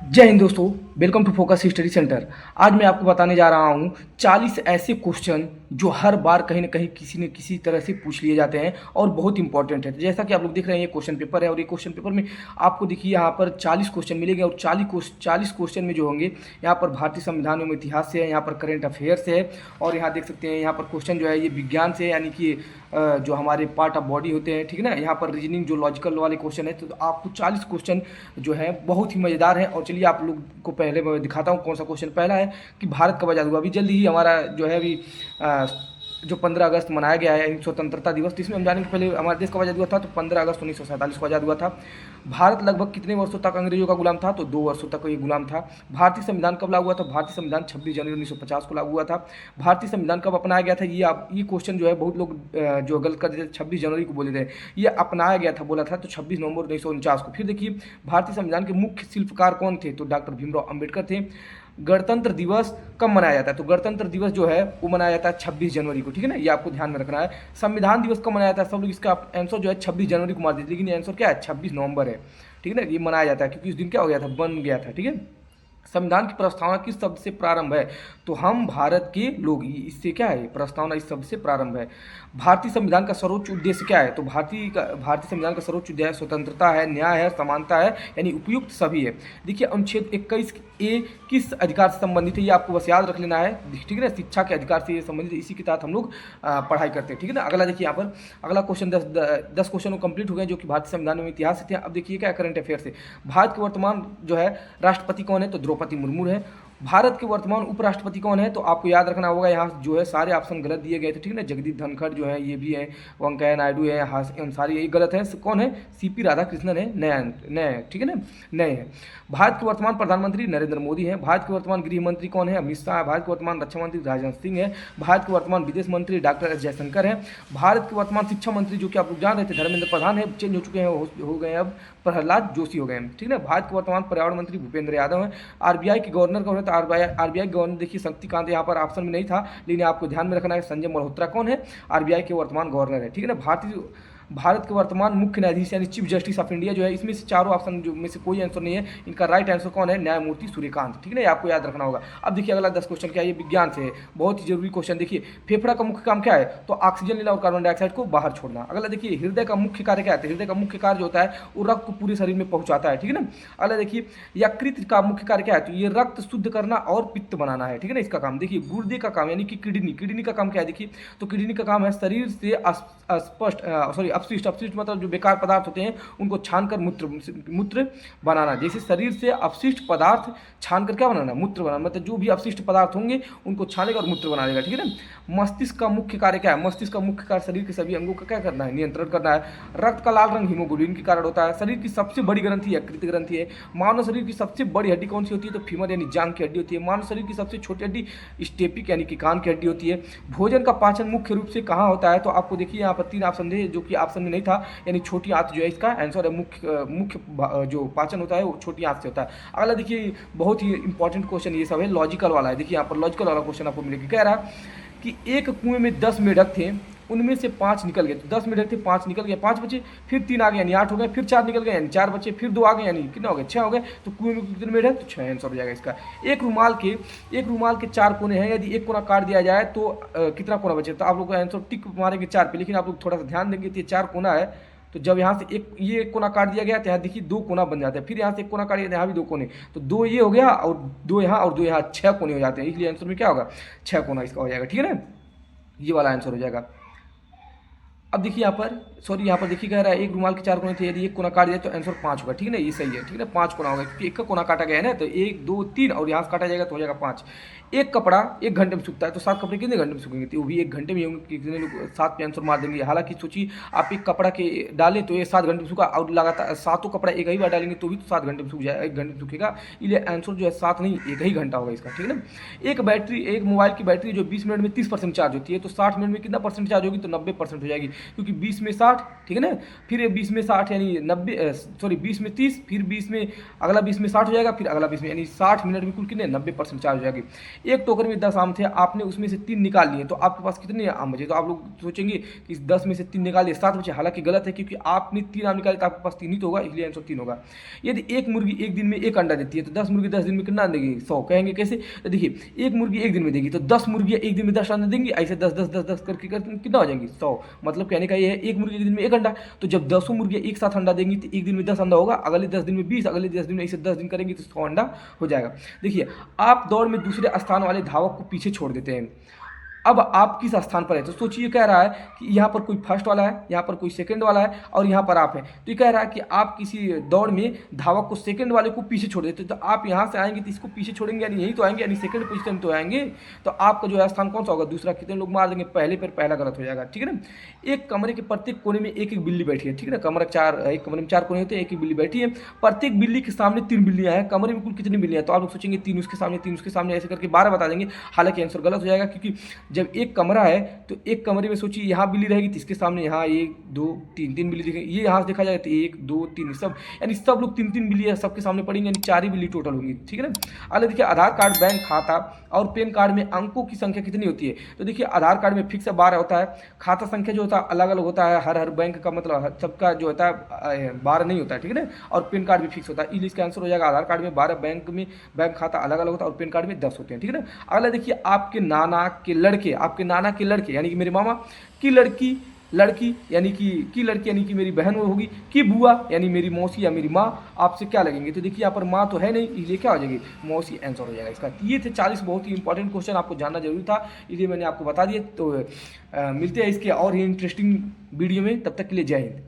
जय हिंद दोस्तों, welcome to focus study centre. आज मैं आपको बताने जा रहा हूँ 40 ऐसे क्वेश्चन जो हर बार कहीं ना कहीं किसी न किसी तरह से पूछ लिए जाते हैं और बहुत इंपॉर्टेंट है। तो जैसा कि आप लोग देख रहे हैं, ये क्वेश्चन पेपर है और ये क्वेश्चन पेपर में आपको देखिए यहाँ पर 40 क्वेश्चन मिलेंगे और 40 क्वेश्चन में जो होंगे यहाँ पर भारतीय संविधान एवं इतिहास से है, यहाँ पर करेंट अफेयर से है और यहाँ देख सकते हैं यहाँ पर क्वेश्चन जो है ये विज्ञान से है, यानी कि जो हमारे पार्ट ऑफ बॉडी होते हैं, ठीक है ना। यहाँ पर रीजनिंग जो लॉजिकल वाले क्वेश्चन है, तो आपको 40 क्वेश्चन जो है बहुत ही मज़ेदार है। और चलिए आप लोग को पहले मैं दिखाता हूँ कौन सा क्वेश्चन पहला है कि भारत कब आज़ाद हुआ। अभी जल्दी ही हमारा जो है अभी जो 15 अगस्त मनाया गया है स्वतंत्रता दिवस, जिसमें हम जानेंगे पहले हमारे देश कब आज़ाद हुआ था। तो 15 अगस्त 1947 को आज़ाद हुआ था। भारत लगभग कितने वर्षों तक अंग्रेजों का गुलाम था? तो 2 वर्षों तक ये गुलाम था। भारतीय संविधान कब लागू हुआ था? भारतीय संविधान 26 जनवरी 1950 को लागू हुआ था। भारतीय संविधान कब अपनाया गया था? ये क्वेश्चन जो है बहुत लोग जो गलत कर देते 26 जनवरी को बोले थे, ये अपनाया गया था बोला था तो 26 नवंबर 1949 को। फिर देखिए भारतीय संविधान के मुख्य शिल्पकार कौन थे? तो डॉक्टर भीमराव अम्बेडकर थे। गणतंत्र दिवस कब मनाया जाता है? तो गणतंत्र दिवस जो है वो मनाया जाता है 26 जनवरी को, ठीक है ना, ये आपको ध्यान में रखना है। संविधान दिवस कब मनाया जाता है? सब लोग इसका आंसर जो है 26 जनवरी को मार देते, लेकिन ये आंसर क्या है? 26 नवंबर है, ठीक है ना। ये मनाया जाता है क्योंकि उस दिन क्या हो गया था, बन गया था, ठीक है। संविधान की प्रस्तावना किस शब्द से प्रारंभ है? तो हम भारत के लोग, इससे क्या है? प्रस्तावना इस शब्द से प्रारंभ है। भारतीय संविधान का सर्वोच्च उद्देश्य क्या है? तो भारतीय संविधान का सर्वोच्च उद्देश्य स्वतंत्रता है, न्याय है, समानता है, यानी उपयुक्त सभी है। देखिए अनुच्छेद 21A किस अधिकार से संबंधित है? ये आपको बस याद रख लेना है, ठीक है ना। शिक्षा के अधिकार से ये संबंधित, इसी के तहत हम लोग पढ़ाई करते हैं, ठीक है ना। अगला देखिए यहाँ पर अगला क्वेश्चन 10 क्वेश्चन कंप्लीट हो गए जो कि भारतीय संविधान में इतिहास से थे। अब देखिए क्या करंट अफेयर से, भारत के वर्तमान जो है राष्ट्रपति कौन है? तो द्रौपदी मुर्मू है। भारत के वर्तमान उपराष्ट्रपति कौन है? तो आपको याद रखना होगा, यहाँ जो है सारे ऑप्शन गलत दिए गए थे, ठीक है ना। जगदीप धनखड़ जो है ये भी है, वेंकैया नायडू है, अंसारी, ये गलत है। कौन है? सीपी राधाकृष्णन है, नए, ठीक है ना, नए हैं। भारत के वर्तमान प्रधानमंत्री नरेंद्र मोदी हैं। भारत के वर्तमान गृह मंत्री कौन है? अमित शाह है। भारत के वर्तमान रक्षा मंत्री राजनाथ सिंह है। भारत के वर्तमान विदेश मंत्री डॉक्टर एस जयशंकर है। भारत के वर्तमान शिक्षा मंत्री जो कि आप लोग जान रहे थे धर्मेंद्र प्रधान है, चेंज हो चुके हैं, हो गए हैं, अब प्रहलाद जोशी हो गए हैं, ठीक है ना। भारत के वर्तमान पर्यावरण मंत्री भूपेंद्र यादव हैं। आरबीआई के गवर्नर कौन है? तो आरबीआई गवर्नर देखिए शक्तिकांत, यहाँ पर ऑप्शन में नहीं था लेकिन आपको ध्यान में रखना है। संजय मल्होत्रा कौन है? आरबीआई के वर्तमान गवर्नर है, ठीक है ना। भारत के वर्तमान मुख्य न्यायाधीश यानी चीफ जस्टिस ऑफ इंडिया जो है, इसमें से चारों ऑप्शन जो में से कोई आंसर नहीं है, इनका राइट आंसर कौन है? न्यायमूर्ति सूर्यकांत, ठीक है ना, ये आपको याद रखना होगा। अब देखिए अगला 10 क्वेश्चन क्या है, ये विज्ञान से है, बहुत ही जरूरी क्वेश्चन। देखिए फेफड़ा का मुख्य काम क्या है? तो ऑक्सीजन लेना और कार्बन डाइऑक्साइड को बाहर छोड़ना। अगला देखिए हृदय का मुख्य कार्य क्या है? हृदय का मुख्य कार्य जो होता है वो रक्त को पूरे शरीर में पहुंचाता है, ठीक है ना। अगला देखिए यकृत का मुख्य कार्य क्या है? तो ये रक्त शुद्ध करना और पित्त बनाना है, ठीक है ना, इसका काम। देखिए गुर्दे का काम यानी कि किडनी का काम क्या है? देखिए तो किडनी का काम है शरीर से अपशिष्ट मतलब जो बेकार पदार्थ होते हैं उनको छानकर मूत्र बनाना। जैसे शरीर से अपशिष्ट पदार्थ छानकर क्या बनाना? मूत्र बनाना, मतलब जो भी अपशिष्ट पदार्थ होंगे उनको छानेगा और मूत्र बना देगा, ठीक है ना। मस्तिष्क का मुख्य कार्य क्या है? मस्तिष्क का मुख्य कार्य शरीर के सभी अंगों का क्या करना है? नियंत्रण करना है। रक्त का लाल रंग हीमोग्लोबिन के कारण होता है। शरीर की सबसे बड़ी ग्रंथि यकृत ग्रंथि है। मानव शरीर की सबसे बड़ी हड्डी कौन सी होती है? तो फीमर यानी जांघ की हड्डी होती है। मानव शरीर की सबसे छोटी हड्डी स्टेपिक यानी कि कान की हड्डी होती है। भोजन का पाचन मुख्य रूप से कहाँ होता है? तो आपको देखिए यहाँ पर 3 ऑप्शन थे जो कि ऑप्शन में नहीं था, यानी छोटी आंत जो है इसका आंसर है। मुख्य जो पाचन होता है वो छोटी आंत से होता है। अगला देखिए बहुत ही इंपॉर्टेंट क्वेश्चन ये सब है, लॉजिकल वाला है। देखिए यहाँ पर लॉजिकल वाला क्वेश्चन आपको मिलेगा, कह रहा कि एक कुएं में 10 मेढक थे, उनमें से 5 निकल गए। तो 10 मेढक थे, 5 निकल गए, 5 बचे, फिर 3 आ गए यानी 8 हो गए, फिर 4 निकल गए यानी 4 बचे, फिर 2 आ गए यानी कितना हो गए? 6 हो गए। तो कुएं में कितने मेढक? तो 6 आंसर हो जाएगा इसका। एक रुमाल के 4 कोने हैं, यदि एक कोना काट दिया जाए तो कितना कोना बचे? तो आप लोग का आंसर टिक मारेंगे 4 पे, लेकिन आप लोग थोड़ा सा ध्यान देंगे तो ये 4 कोना है। तो जब यहाँ से एक कोना काट दिया गया तो यहाँ देखिए 2 कोना बन जाता है, फिर यहाँ से एक कोना काट दिया यहाँ भी 2 कोने, तो 2 ये हो गया और 2 यहाँ और 2 यहाँ, 6 कोने हो जाते हैं। इसलिए आंसर में क्या होगा? 6 कोना इसका हो जाएगा, ठीक है ना, ये वाला आंसर हो जाएगा। अब देखिए यहाँ पर देखिए कह रहा है एक रुमाल के 4 कोने थे, यदि एक कोना काट दिया तो आंसर 5 होगा, ठीक है ना, ये सही है, ठीक है ना, 5 कोना होगा क्योंकि एक का कोना काटा गया है ना, तो 1 2 3 और यहाँ से काटा जाएगा तो हो जाएगा 5। एक कपड़ा 1 घंटे में सूखता है तो 7 कपड़े कितने घंटे में सूखेंगे? तो वो भी 1 घंटे में होंगे। कितने लोग 7 पे आंसर मार देंगे। हालांकि सोचिए आप एक कपड़ा के डालें तो ये 7 घंटे में सूखा, और लगातार 7 कपड़ा एक ही बार डालेंगे तो भी तो 7 घंटे में सूख जाएगा, 1 घंटे में सूखेगा। इसलिए आंसर जो है 7 नहीं 1 ही घंटा होगा इसका, ठीक है ना। एक मोबाइल की बैटरी जो 20 मिनट में 30% चार्ज होती है, तो 60 मिनट में कितना परसेंट चार्ज होगी? तो 90% हो जाएगी, क्योंकि 20 में 60 60, ठीक है ना। फिर 20 में 60 यानी 90, सॉरी 20 में 30, फिर 20 में अगला 20 में 60 हो जाएगा, फिर अगला 20 में, यानी 60 मिनट में कुल कितने 90% चार्ज हो जाएगी। एक टोकरी में 10 आम थे, आपने उसमें से 3 निकाल लिए, तो आपके पास कितने आम बचे? तो आप लोग सोचेंगे कि 10 में से 3 निकाल लिए 7 बचे, हालांकि गलत है, क्योंकि आपने 3 आम निकाले तो आपके पास 3 ही तो होगा, इसलिए आंसर 3 होगा। यदि एक मुर्गी एक दिन में 1 अंडा देती है तो 10 मुर्गी 10 दिन में कितना देगी? 100। कहेंगे कैसे? तो देखिए, एक मुर्गी एक दिन में देगी तो 10 मुर्गियाँ एक दिन में 10 अंडा देंगी, ऐसे 10 10 10 10 करके कितना हो जाएंगी? 100। मतलब कहने का ये है, एक मुर्गी एक दिन में 1 अंडा, तो जब 10 मुर्गियाँ एक साथ अंडा देंगी तो एक दिन में 10 अंडा होगा, अगले 10 दिन में 20, अगले 10 दिन में, ऐसे 10 दिन करेंगे तो 100 अंडा हो जाएगा। देखिए, आप दौड़ में दूसरे स्थान वाले धावक को पीछे छोड़ देते हैं। अब आप किस स्थान पर है? तो सोचिए, कह रहा है कि यहाँ पर कोई फर्स्ट वाला है, यहाँ पर कोई सेकंड वाला है और यहाँ पर आप हैं। तो ये कह रहा है कि आप किसी दौड़ में धावक को सेकंड वाले को पीछे छोड़ देते, तो आप यहाँ से आएंगे तो इसको पीछे छोड़ेंगे, यानी यही तो आएंगे, यानी सेकंड पोजीशन तो आएंगे। तो आपका जो है स्थान कौन सा होगा? दूसरा। कितने लोग मार देंगे? पहले पर पहला गलत हो जाएगा, ठीक है ना। एक कमरे के प्रत्येक कोने में एक एक बिल्ली बैठी है, ठीक है ना। एक कमरे में 4 कोने होते हैं, एक एक बिल्ली बैठी है। प्रत्येक बिल्ली के सामने 3 बिल्लियाँ हैं। कमरे में कुल कितनी बिल्लियाँ हैं? तो आप लोग सोचेंगे 3 उसके सामने, 3 उसके सामने, ऐसे करके 12 बता देंगे। हालांकि आंसर गलत हो जाएगा, क्योंकि जब एक कमरा है तो एक कमरे में सोचिए यहाँ बिल्ली रहेगी तो इसके सामने यहाँ 1 2 3 3 बिल्ली दिखेगी, ये यहाँ से देखा जाए तो 1 2 3 सब, यानी सब लोग 3 3 बिल्ली सबके सामने पड़ेंगे, यानी 4 ही बिल्ली टोटल होंगी, ठीक है ना। अगले देखिए, आधार कार्ड, बैंक खाता और पैन कार्ड में अंकों की संख्या कितनी होती है? तो देखिए, आधार कार्ड में फिक्स 12 होता है, खाता संख्या जो होता है अलग अलग होता है, हर बैंक का मतलब सबका जो होता है 12 नहीं होता है, ठीक है ना। और पैन कार्ड भी फिक्स होता है, इसलिए इसका आंसर हो जाएगा आधार कार्ड में 12, बैंक खाता अलग अलग होता है और पैन कार्ड में 10 होते हैं, ठीक है ना। अगला देखिए, आपके नाना के लड़के यानी कि मेरे मामा की लड़की यानी कि लड़की यानी कि मेरी बहन वो होगी, कि बुआ यानी मेरी मौसी या मेरी माँ, आपसे क्या लगेंगे? तो देखिए, यहाँ पर माँ तो है नहीं, इसलिए क्या हो जाएगी? मौसी आंसर हो जाएगा इसका। ये थे 40 बहुत ही इंपॉर्टेंट क्वेश्चन, आपको जानना जरूरी था, इसलिए मैंने आपको बता दिया। तो मिलते हैं इसके और ही इंटरेस्टिंग वीडियो में, तब तक के लिए जय हिंद।